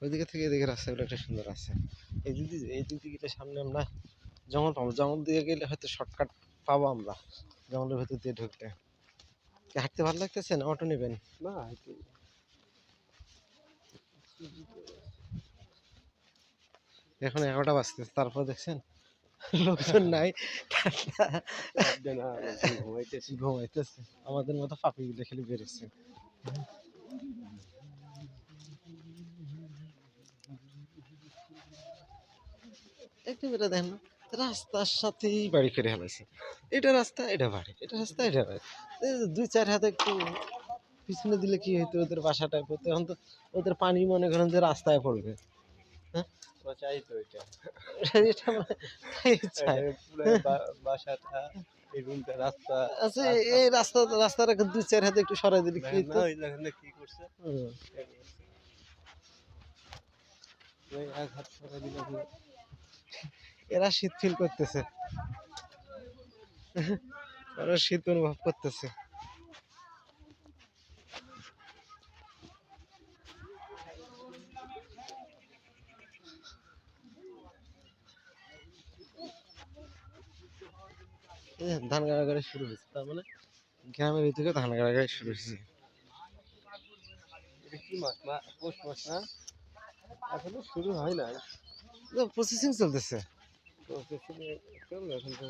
ওইদিকে থেকে এদিকে রাস্তাগুলো একটা সুন্দর আছে। এই দিক দিয়ে সামনে আমরা জঙ্গল পাবো, জঙ্গল দিয়ে গেলে হয়তো শর্টকাট পাবো আমরা জঙ্গলের ভেতর দিয়ে ঢুকলে। কি হাঁটতে ভালো লাগতেছে না অটো নেবেন? না এখন 11টা বাজতেছে, তারপর দেখছেন লোকজন নাই, ঘুমাইতেছি। ঘুমাইতেছে। আমাদের মতো পাপিগুলো খালি বেরোচ্ছে। একটু বেটা দেখেন না, রাস্তার সাথেই বাড়ি করে ফেলেছে। এটা রাস্তা, এটা বাড়ি, এটা রাস্তা, এটা বাড়ি। এই যে দুই চার হাতে একটু পিছনে দিলে কি হইতো, ওদের বাসাটায় পড়তো। এখন তো ওদের পানি মনে করেন যে রাস্তায় পড়বে। হ্যাঁ, চাই তো এটা এটা তাই চায়। বাসাটা এই রুমটা রাস্তা আচ্ছা, এই রাস্তাটা দুই চার হাতে একটু সরাই দিলে কি হইতো? কি করছে হুম। এক হাত সরাই দিলে এরা শীত ফিল করতেছে, ওরা শীত অনুভব করতেছে। ধান গাড়াগাড়ি শুরু হয়েছে, তার মানে গ্রামের ভিতরে ধান গাড়াগাড়ি শুরু হয়েছে। এটা কি মাছ পৌষ মাছ না এখনো শুরু হয় না প্রসেসিং চলতেছে। চলবে এখন তো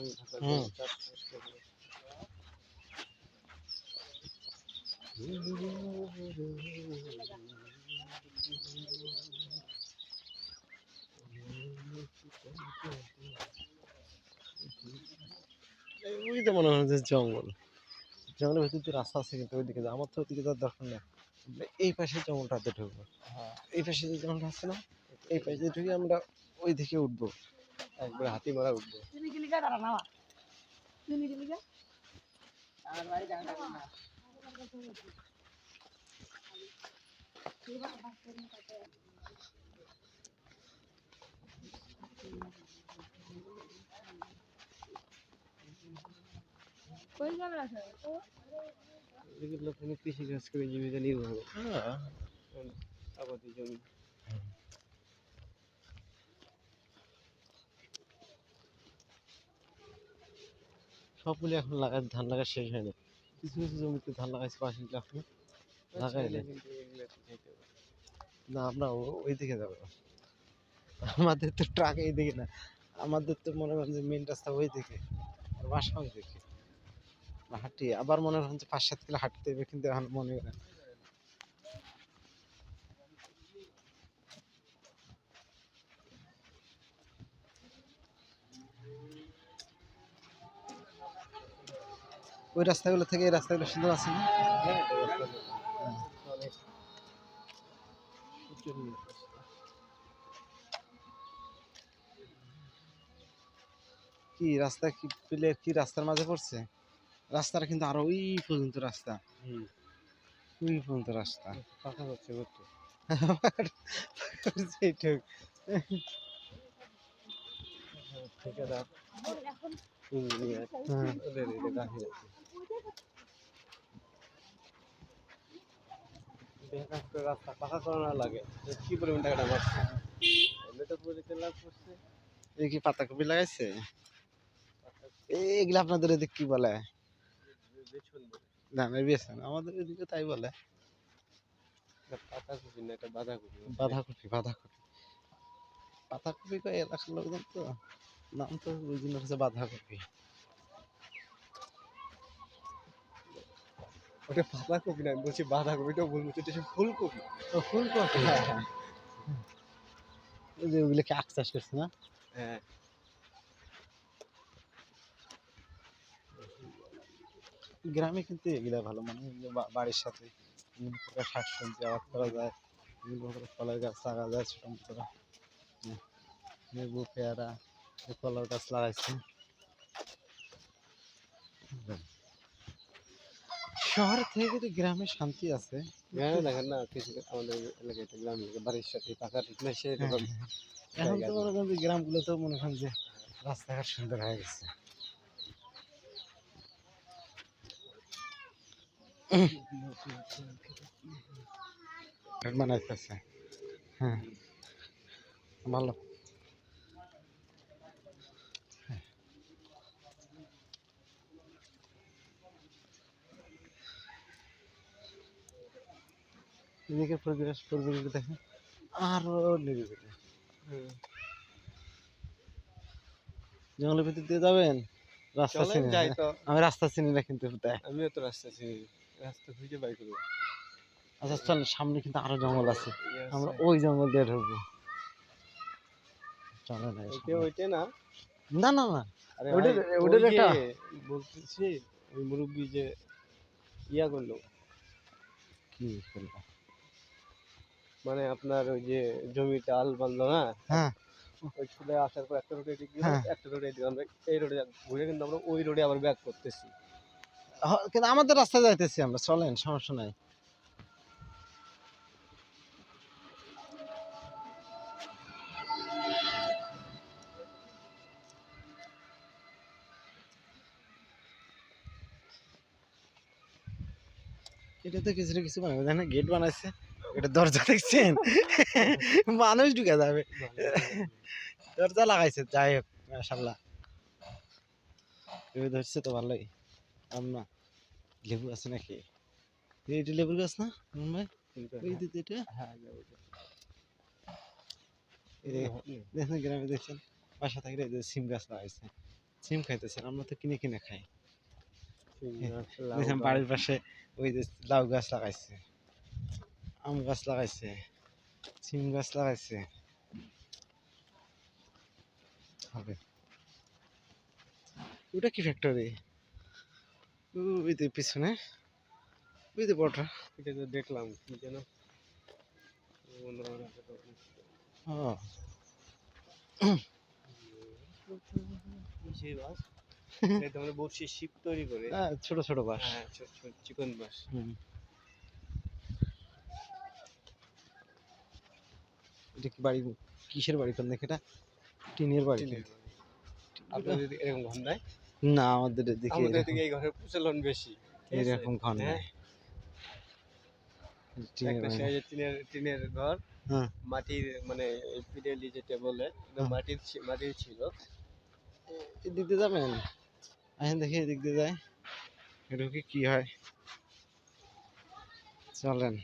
হুম। ওই তো মনে হয় যে জঙ্গল, জঙ্গলের ভিতর দিয়ে রাস্তা আছে, কিন্তু ওইদিকে যা আমার তো ওইদিকে যাওয়ার দরকার নেই। এই পাশে জঙ্গলটাতে ঢুকবো। এই পাশে যে জঙ্গলটা আছে না, এই পাশে ঢুকে আমরা ওই দিকে উঠবো, একবার হাতি মারা উঠবো। এগুলো ওখানে কৃষি কাজ করে জীবিকা নির্বাহ করে। হ্যাঁ। আবাদি জমি সবগুলি এখন ধান লাগা শেষ হয়নি, কিছু কিছু জমিতে ধান লাগাইছে, পাশে এখন লাগাইলে। না, আমরা ওই দিকে যাবো, আমাদের তো ট্রাক এই দিকে না, আমাদের তো মনে করেন যে মেন রাস্তা ওই দিকে, বাসা ওই দিকে। হাঁটি আবার মনে করেন যে 5-7 কিলো হাঁটতে হবে, কিন্তু এখন মনে করেন ওই রাস্তাগুলো থেকে এই রাস্তাগুলো সুন্দর আছে না? অনেক উঁচু নিয়ে কি রাস্তা, কি প্লের কি রাস্তার মাঝে পড়ছে? রাস্তাটা কিন্তু আরো ওই পর্যন্ত রাস্তা, ওই পর্যন্ত রাস্তা। পাকা যাচ্ছে করতে সেইটুক। ঠিকাদার ইঞ্জিনিয়ার হ্যাঁ। ওদের এটা গাছে যাচ্ছে দেখা করে রাস্তা পাকা করানো লাগে কি পরিমাণ টাকাটা মারছে এমনি তো পুরীতে লাভ করছে এই কি পাতাকপি লাগাইছে? এগুলা আপনাদের এদিকে কি বলে? বেছন ধানের বেছেন, আমাদের এদিকে তাই বলে। পাতাকপি না এটা বাঁধাকপি বাঁধাকপি, বাঁধাকপি, পাতাকপি কয় এলাকার লোকজন তো, নাম তো ওই জন্য হচ্ছে বাঁধাকপি। ওটা পাতাকপি না আমি বলছি বাঁধাকপিটাও ভুল বলছি এটা ফুলকপি ও ফুলকপি। ওই যে ওগুলোকে আখ চাষ করছে না? হ্যাঁ গ্রামে কিন্তু এগুলা ভালো, মানে বাড়ির সাথে বিভিন্ন প্রকার শাকসবজি আবাদ করা যায়, বিভিন্ন প্রকার ফলের গাছ লাগা যায় ছোট মতো। লেবু, পেয়ারা, কলার গাছ লাগাইছে। শহর থেকে কিন্তু গ্রামে শান্তি আছে। গ্রামে দেখেন না কিছু আমাদের এলাকায় একটা গ্রাম এলাকা বাড়ির সাথে পাকা ঠিক না সেরকম এখন তো মনে করেন যে গ্রামগুলোতেও মনে করেন যে রাস্তাঘাট সুন্দর হয়ে গেছে। বানাইতেছে হ্যাঁ ভালো। এদিকে পরিবেশ দেখেন আরো নিরিবিলি। জঙ্গলের ভিতর দিয়ে যাবেন? রাস্তা চলেন চিনি না। যাই তো। আমি রাস্তা চিনি না কিন্তু দেখ। আমিও তো রাস্তা চিনি, রাস্তা খুঁজে বাই করবো। আচ্ছা চল, সামনে কিন্তু আরো জঙ্গল আছে, ইয়ে আমরা আছে। ওই জঙ্গল দিয়ে ঢুকবো। চলো না ওইটা না। না না না, আরে ভাই, ওইটার ওই ওইটার যে একটা বলতেছি, ওই মুরব্বি যে ইয়া করলো, কি করবো। মানে আপনার ওই যে জমিতে আল বাঁধলো না, হ্যাঁ ওই চলে আসার পর একটা রোডে এদিক গেল, হ্যাঁ, একটা রোডে এদিক, আমরা এই রোডে ঘুরে কিন্তু আমরা ওই রোডে আবার ব্যাক করতেছি। কিন্তু আমাদের রাস্তা যাইতেছি আমরা, চলেন সমস্যা নাই। এটা তো কিছু না কিছু বানাবে, দেখেন গেট বানাইছে, এটা দরজা দেখছেন, মানুষ ঢুকে যাবে, দরজা লাগাইছে। যাই হোক মাশাআল্লাহ, লেবু ধরছে তো ভালোই। আমরা লেবু আছে নাকি? এটা লেবুর গাছ না রমন ভাই? ওই যে এটা, হ্যাঁ, এই যে দেখেন গ্রামে দেখছেন বাসা থাকলে এই যে সিম গাছ লাগাইছে, সিম খাইতেছেন, আমরা তো কিনে কিনে খাই। দেখেন বাড়ির পাশে ওই যে লাউ গাছ লাগাইছে, আম গাছ লাগাইছে, সিম গাছ লাগাইছে। হবে ওটা কি ফ্যাক্টরি? ওই যে পিছনে ওই যে বড়টা। এটা তো দেখলাম কি যেন, ও সেই বাস, এটা আমরা বসে শিপ তৈরি করে। ছোট ছোট বাস। হ্যাঁ, ছোট ছোট চিকন বাস। হুম। এটা কি বাড়ি, কিসের বাড়ি কোন দেখে? এটা টিনের বাড়ি টিনের কিন্তু। বাড়ি। আপনাদের এদিকে এরকম ঘর নাই? না আমাদের এদিকে আমাদের এরকম, এদিকে এই ঘরের প্রচলন বেশি। ঠিক আছে? এরকম ঘর হ্যাঁ, নাই। টিনের একটা বাড়ি। সেই যে টিনের ঘর, হ্যাঁ মাটির মানে পিডেলি যেটা বলে, এটা হ্যাঁ। মাটির ছিল। এদিক দিয়ে যাবেন? আসেন দেখি এদিক দিয়ে যায়, এটা কি হয়, চলেন।